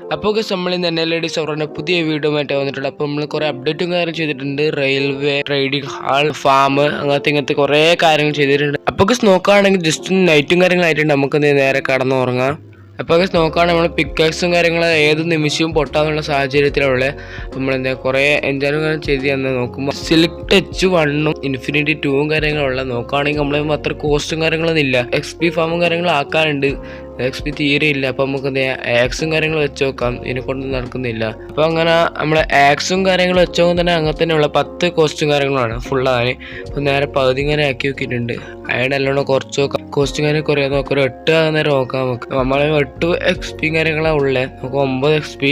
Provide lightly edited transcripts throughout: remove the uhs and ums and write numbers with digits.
അപ്പോൾ നമ്മൾ ഇന്ന് NLD സെർവറിന്റെ പുതിയ വീഡിയോ ആയിട്ട് വന്നിട്ടുണ്ട്. അപ്പോൾ നമ്മൾ കുറേ അപ്ഡേറ്റും കാര്യങ്ങളും ചെയ്തിട്ടുണ്ട്. റെയിൽവേ, ട്രേഡിംഗ് ഹാൾ, ഫാം, ഇങ്ങനത്തെ കുറേ കാര്യങ്ങൾ ചെയ്തിട്ടുണ്ട്. അപ്പോൾ നോക്കുകയാണെങ്കിൽ ജസ്റ്റ് നൈറ്റും കാര്യങ്ങളായിട്ടുണ്ട്. നമുക്ക് നേരെ കടന്നുറങ്ങാം. അപ്പോൾ നോക്കുകയാണെങ്കിൽ നമ്മൾ പിക്കാക്സും കാര്യങ്ങൾ ഏത് നിമിഷവും പൊട്ടാന്നുള്ള സാഹചര്യത്തിലുള്ള നമ്മളെന്താ കുറേ എൻജോയ് ചെയ്ത് തന്നെ നോക്കുമ്പോൾ സെലക്ട് H1ഉം ഇൻഫിനിറ്റി 2ഉം കാര്യങ്ങളുള്ള നോക്കുകയാണെങ്കിൽ നമ്മൾ അത്ര കോസ്റ്റും കാര്യങ്ങളൊന്നും ഇല്ല. XP ഫാമും കാര്യങ്ങളും ആക്കാനുണ്ട്, XP തീരെ ഇല്ല. അപ്പം നമുക്ക് ആക്സും കാര്യങ്ങൾ വെച്ച് നോക്കാം, ഇതിനെ കൊണ്ട് നടക്കുന്നില്ല. അപ്പോൾ അങ്ങനെ നമ്മൾ ആക്സും കാര്യങ്ങൾ വെച്ച് നോക്കാൻ തന്നെ അങ്ങനെ തന്നെയുള്ള 10 കോസ്റ്റും കാര്യങ്ങളാണ് ഫുള്ളാണ്. അപ്പോൾ നേരെ പകുതി ഇങ്ങനെ ആക്കി നോക്കിയിട്ടുണ്ട്. അയാൾ നല്ലോണം കുറച്ച് നോക്കാം, കോസ്റ്റും കാര്യം കുറേ നോക്കാം. ഒരു 8 നേരം നോക്കാം. നമുക്ക് നമ്മളെ 8 XP കാര്യങ്ങളാണ് ഉള്ളത്. നമുക്ക് 9 XP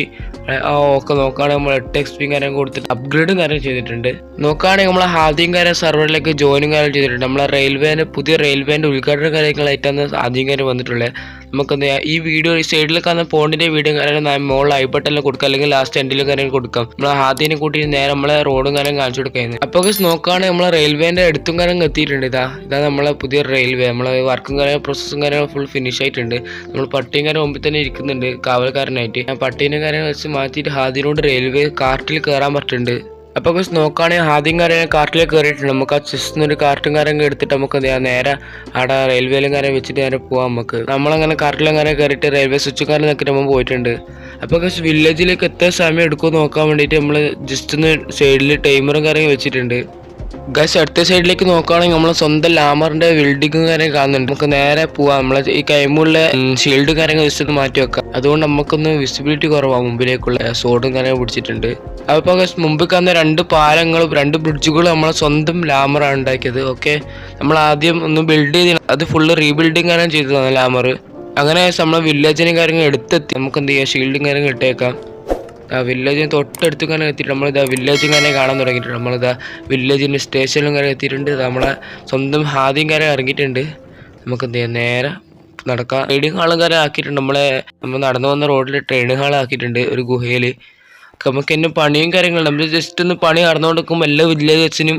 ഒക്കെ നോക്കുകയാണെങ്കിൽ നമ്മൾ 8 XP കാര്യം കൊടുത്തിട്ട് അപ്ഗ്രേഡും കാര്യം ചെയ്തിട്ടുണ്ട്. നോക്കുകയാണെങ്കിൽ നമ്മൾ ആദ്യം കാര്യം സെർവറിലേക്ക് ജോയിനും കാര്യം ചെയ്തിട്ടുണ്ട്. നമ്മളെ പുതിയ റെയിൽവേൻ്റെ ഉദ്ഘാടന കാര്യങ്ങളായിട്ടാണ് ആദ്യം കാര്യം വന്നിട്ടുള്ളത്. നമുക്കെന്താ ഈ വീഡിയോ ഈ സൈഡിൽ കാണുന്ന പോണ്ടിൻ്റെ വീഡിയോ കാര്യം മുകളിൽ ഐബട്ടെല്ലാം കൊടുക്കാം, അല്ലെങ്കിൽ ലാസ്റ്റ് എൻഡിലും കാര്യങ്ങൾ കൊടുക്കാം. നമ്മൾ ആദ്യം കൂട്ടി നേരെ നമ്മളെ റോഡും കാര്യം കാണിച്ചു കൊടുക്കുന്നത്. അപ്പോൾ നോക്കുകയാണെങ്കിൽ നമ്മളെ റെയിൽവേൻ്റെ അടുത്തും കാര്യം എത്തിയിട്ടുണ്ട്. ഇതാ നമ്മളെ പുതിയ റെയിൽവേ. നമ്മളെ വർക്കും കാര്യം പ്രോസസ്സും കാര്യം ഫുൾ ഫിനിഷ് ആയിട്ടുണ്ട്. നമ്മൾ പട്ടിയും കാര്യം മുമ്പിൽ തന്നെ ഇരിക്കുന്നുണ്ട് കാവൽക്കാരനായിട്ട്. ഞാൻ പട്ടീനെ കാര്യം വെച്ച് മാറ്റിയിട്ട് ആദ്യനോട് റെയിൽവേ കാർട്ടിൽ കയറാൻ പറ്റുന്നുണ്ട്. അപ്പോൾ നോക്കുകയാണെങ്കിൽ ആദ്യം കാര്യം കാർട്ടിലേക്ക് കയറിയിട്ടുണ്ട്. നമുക്ക് ആ ചെസ്റ്റിൽ ഒരു കാർട്ടും കാര്യം എടുത്തിട്ട് നമുക്ക് നേരെ അവിടെ റെയിൽവേയിലും കാര്യം വെച്ചിട്ട് നേരെ പോകാം. നമുക്ക് നമ്മളങ്ങനെ കാർട്ടിലും കാര്യം കയറിയിട്ട് റെയിൽവേ സ്വിച്ചുകാരൻ നോക്കിയിട്ട് നമ്മൾ പോയിട്ടുണ്ട്. അപ്പോൾ വില്ലേജിലേക്ക് എത്ര സമയം എടുക്കുമെന്ന് നോക്കാൻ വേണ്ടിയിട്ട് നമ്മൾ ജസ്റ്റ് ഒന്ന് സൈഡിൽ ടൈമറും കാര്യം വെച്ചിട്ടുണ്ട്. ഗൈസ് അടുത്ത സൈഡിലേക്ക് നോക്കുകയാണെങ്കിൽ നമ്മൾ സ്വന്തം ലാമറിന്റെ ബിൽഡിങ്ങും കാര്യം കാണുന്നുണ്ട്. നമുക്ക് നേരെ പോവാം. നമ്മളെ ഈ കൈമുള്ള ഷീൽഡ് കാര്യങ്ങൾ ജസ്റ്റ് ഒന്ന് മാറ്റി വെക്കാം. അതുകൊണ്ട് നമുക്കൊന്ന് വിസിബിലിറ്റി കുറവാണ്. മുമ്പിലേക്കുള്ള സോഡും കാര്യം പിടിച്ചിട്ടുണ്ട്. അപ്പോൾ മുമ്പിൽ കാണുന്ന 2 പാലങ്ങളും 2 ബ്രിഡ്ജുകളും നമ്മളെ സ്വന്തം ലാമറാണ് ഉണ്ടാക്കിയത്. ഓക്കെ, നമ്മൾ ആദ്യം ഒന്ന് ബിൽഡ് ചെയ്ത് അത് ഫുള്ള് റീബിൽഡിങ് കാര്യം ചെയ്തതാണ് ലാമർ. അങ്ങനെ നമ്മളെ വില്ലേജിനും കാര്യങ്ങൾ എടുത്തെത്തി. നമുക്ക് എന്ത് ചെയ്യാം, ഷീൽഡും കാര്യങ്ങൾ ഇട്ടേക്കാം. വില്ലേജിന് തൊട്ടടുത്ത് കാര്യം എത്തിയിട്ട് നമ്മളിതാ വില്ലേജും കാര്യം കാണാൻ തുടങ്ങിയിട്ടുണ്ട്. നമ്മളിതാ വില്ലേജിൻ്റെ സ്റ്റേഷനിലും കാര്യം എത്തിയിട്ടുണ്ട്. നമ്മളെ സ്വന്തം ആദ്യം കാര്യം ഇറങ്ങിയിട്ടുണ്ട്. നമുക്ക് എന്ത് ചെയ്യാം, നേരെ നടക്കാം. ട്രെയിനിങ് ഹാളും കാര്യം ആക്കിയിട്ടുണ്ട്. നമ്മൾ നടന്നു വന്ന റോഡിൽ ട്രെയിനിങ് ഹാൾ ആക്കിയിട്ടുണ്ട് ഒരു ഗുഹയിൽ. നമുക്ക് തന്നെ പണിയും കാര്യങ്ങളും നമ്മൾ ജസ്റ്റ് ഒന്ന് പണി നടന്നുകൊണ്ട് നിൽക്കുമ്പോൾ എല്ലാ വില്ലേജസിനും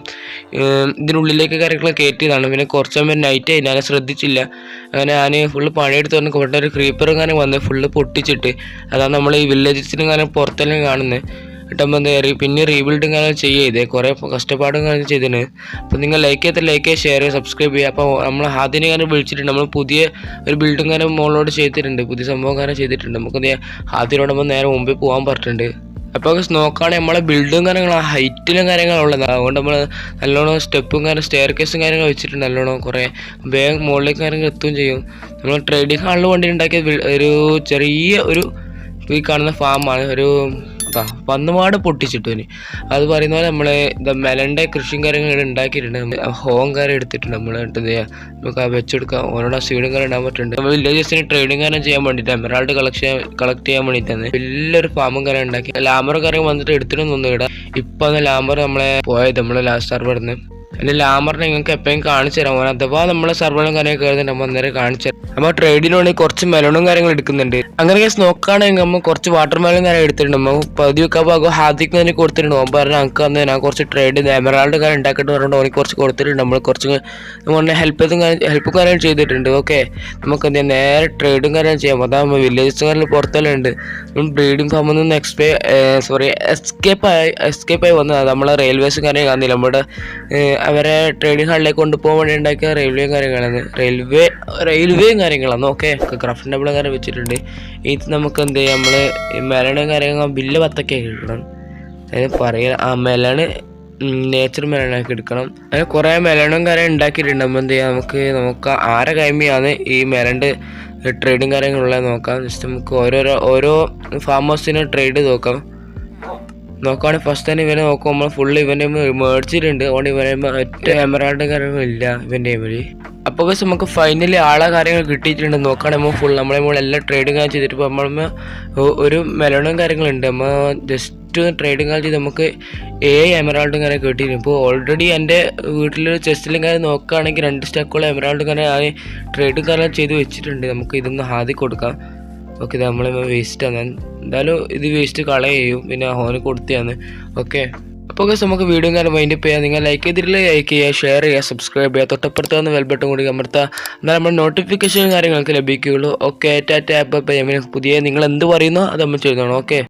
ഇതിനുള്ളിലേക്ക് കാര്യങ്ങൾ കയറ്റിയതാണ്. പിന്നെ കുറച്ച് സമയം നൈറ്റായി, ഞാൻ ശ്രദ്ധിച്ചില്ല. അങ്ങനെ ഞാൻ ഫുള്ള് പണിയെടുത്ത് വന്ന് കൊണ്ട ഒരു ക്രീപ്പറും കാര്യം വന്ന് ഫുള്ള് പൊട്ടിച്ചിട്ട് അതാണ് നമ്മൾ ഈ വില്ലേജസിനും കാര്യം പുറത്തെല്ലാം കാണുന്നത്. ഇട്ടുമ്പോൾ പിന്നെ റീബിൽഡിങ് കാര്യം ചെയ്തേ കുറേ കഷ്ടപ്പാടും കാര്യം ചെയ്തിന്. അപ്പോൾ നിങ്ങൾ ലൈക്ക് ചെയ്യുക, ഷെയർ ചെയ്യുക, സബ്സ്ക്രൈബ് ചെയ്യുക. അപ്പോൾ നമ്മൾ ആദ്യം കാര്യം വിളിച്ചിട്ടുണ്ട്. നമ്മൾ പുതിയ ഒരു ബിൽഡിംഗ് കാര്യം മുകളിലോട് ചെയ്തിട്ടുണ്ട്, പുതിയ സംഭവം കാര്യം ചെയ്തിട്ടുണ്ട്. നമുക്ക് ആദ്യനോടുമ്പോൾ നേരെ മുമ്പിൽ പോകാൻ പറഞ്ഞിട്ടുണ്ട്. അപ്പോൾ നോക്കുകയാണെങ്കിൽ നമ്മളെ ബിൽഡും കാര്യങ്ങൾ ഹൈറ്റിലും കാര്യങ്ങളുള്ളത്. അതുകൊണ്ട് നമ്മൾ നല്ലോണം സ്റ്റെപ്പും കാര്യം സ്റ്റെയർ കേസും കാര്യങ്ങൾ വെച്ചിട്ടുണ്ട്. നല്ലോണം കുറേ വേഗം മുകളിലേക്ക് കാര്യങ്ങൾ എത്തുകയും ചെയ്യും. നമ്മൾ ട്രേഡിംഗ് ഹാളിൽ വേണ്ടി ഉണ്ടാക്കിയ ഒരു ചെറിയ ഒരു ഈ കാണുന്ന ഫാമാണ്. ഒരു പന്നുപാട് പൊട്ടിച്ചിട്ടു. അത് പറയുന്ന പോലെ നമ്മൾ മെലൻ്റെ കൃഷിയും കാര്യങ്ങൾ ഉണ്ടാക്കിയിട്ടുണ്ട്. ഹോം കാര്യം എടുത്തിട്ടുണ്ട്. നമ്മൾ നമുക്ക് വെച്ചെടുക്കാം. ഓരോടെ സീഡും കാര്യം ഇടാൻ പറ്റുന്നുണ്ട്. നമ്മൾ വില്ലേജസിന് ട്രേഡിംഗ് കാര്യം ചെയ്യാൻ വേണ്ടിയിട്ട് എമറാൾഡ് കളക്ട് ചെയ്യാൻ വേണ്ടിയിട്ടാണ് വലിയൊരു ഫാമും കാര്യം ഉണ്ടാക്കി. ലാമർ കാര്യം വന്നിട്ട് എടുത്തിട്ടൊന്നും ഇടാം. ഇപ്പം ലാമർ നമ്മളെ പോയത് നമ്മളെ ലാസ്റ്റ് സർവറിന്ന്. അതിൻ്റെ ലാമറിനെ നിങ്ങൾക്ക് എപ്പോഴും കാണിച്ചു തരാം. അഥവാ നമ്മളെ സർവറും കാര്യമൊക്കെ കയറുന്നുണ്ട്, നമ്മൾ അന്നേരം കാണിച്ചു തരാം. നമ്മൾ ട്രേഡിന് വേണ്ടി കുറച്ച് മെലണും കാര്യങ്ങൾ എടുക്കുന്നുണ്ട്. അങ്ങനെ നോക്കുകയാണെങ്കിൽ നമ്മൾ കുറച്ച് വാട്ടർ മെലൺ കാര്യം എടുത്തിട്ടുണ്ട്. നമ്മൾ പകുതി വെക്കാൻ ഹാദിക്ക് തന്നെ കൊടുത്തിട്ടുണ്ട്. ഓൻ പറഞ്ഞാൽ നമുക്ക് അന്ന് ഞാൻ കുറച്ച് ട്രേഡ് എമറാൾഡ് കാര്യം ഉണ്ടാക്കിയിട്ട് പറഞ്ഞിട്ട് ഓനിക്ക് കുറച്ച് കൊടുത്തിട്ടുണ്ട്. നമ്മൾ കുറച്ച് നമ്മളെ ഹെൽപ്പും കാര്യം ചെയ്തിട്ടുണ്ട്. ഓക്കെ, നമുക്ക് നേരെ ട്രേഡും കാര്യം ചെയ്യാം. അതാ നമ്മൾ വില്ലേജസുകാരിൽ പുറത്തെല്ലാം ഉണ്ട്. ബ്രീഡിംഗ് ഫാമിൽ നിന്ന് എസ്കേപ്പായി വന്നത് നമ്മളെ റെയിൽവേസും കാര്യം കാണുന്നില്ല. നമ്മുടെ അവരെ ട്രേഡിംഗ് ഹാളിലേക്ക് കൊണ്ടുപോകാൻ വേണ്ടി ഉണ്ടാക്കിയ റെയിൽവേയും കാര്യങ്ങളാണ്. റെയിൽവേയും കാര്യങ്ങളാണ്. ഓക്കെ, ക്രാഫ്റ്റ് ടേബിളും കാര്യം വെച്ചിട്ടുണ്ട്. ഇത് നമുക്ക് എന്ത് ചെയ്യാം, നമ്മൾ മെലണും കാര്യങ്ങൾ ബില്ല് 10 കിട്ടണം. അതായത് പറയുക ആ മെലണ് നേച്ചർ മെലണാക്കി എടുക്കണം. അങ്ങനെ കുറേ മെലണും കാര്യം ഉണ്ടാക്കിയിട്ടുണ്ട്. നമ്മൾ എന്ത് ചെയ്യാം, നമുക്ക് ആരെ കൈമിയാണ് ഈ മെലണ്ട് ട്രേഡിങ് കാര്യങ്ങളുള്ളത് നോക്കാം. ജസ്റ്റ് നമുക്ക് ഓരോ ഫാം ഹൗസിനും ട്രേഡ് നോക്കുകയാണെങ്കിൽ ഫസ്റ്റ് തന്നെ ഇവനെ നോക്കുമ്പോൾ നമ്മൾ ഫുള്ള് ഇവൻ്റെ മേടിച്ചിട്ടുണ്ട്. അതുകൊണ്ട് ഇവനെ ഒറ്റ എമറാൾഡ് കാര്യങ്ങളില്ല ഇവൻ്റെ വഴി. അപ്പോൾ നമുക്ക് ഫൈനലി ആളെ കാര്യങ്ങൾ കിട്ടിയിട്ടുണ്ട്. നോക്കുകയാണെങ്കിൽ നമ്മളെ എല്ലാം ട്രേഡിങ് കാര്യം ചെയ്തിട്ട് ഇപ്പോൾ നമ്മൾ ഒരു മെലണും കാര്യങ്ങളുണ്ട്. നമ്മൾ ജസ്റ്റ് ട്രേഡിങ് കാര്യം ചെയ്ത് നമുക്ക് എമറാൾഡും കാര്യം കിട്ടിയിരുന്നു. ഇപ്പോൾ ഓൾറെഡി എൻ്റെ വീട്ടിൽ ചെസ്റ്റിലും കാര്യം നോക്കുകയാണെങ്കിൽ 2 സ്റ്റക്കുള്ള എമറാൾഡും കാര്യം ഞാൻ ട്രേഡിങ് കാര്യം ചെയ്ത് വെച്ചിട്ടുണ്ട്. നമുക്ക് ഇതൊന്ന് ആദ്യം കൊടുക്കാം. ഓക്കെ, ഇത് നമ്മൾ വേസ്റ്റാണ്. എന്തായാലും ഇത് വേസ്റ്റ് കളയും, പിന്നെ ഹോന് കൊടുത്തതാണ്. ഓക്കെ, അപ്പോൾ അപ്പോൾ നമുക്ക് വീഡിയോ കാര്യം വൈൻഡപ്പ് ചെയ്യാം. നിങ്ങൾ ലൈക്ക് ചെയ്തിട്ടില്ല ലൈക്ക് ചെയ്യുക, ഷെയർ ചെയ്യുക, സബ്സ്ക്രൈബ് ചെയ്യുക, തൊട്ടപ്പുറത്ത് വന്ന് ബെൽ ബട്ടൺ കൂടി അമർത്തുക. എന്നാൽ നമ്മുടെ നോട്ടിഫിക്കേഷൻ കാര്യങ്ങൾക്ക് ലഭിക്കുകയുള്ളൂ. Okay, Tata, bye bye. പുതിയ നിങ്ങൾ എന്ത് പറയുന്നോ അത് നമ്മൾ ചെയ്തോണം. ഓക്കെ.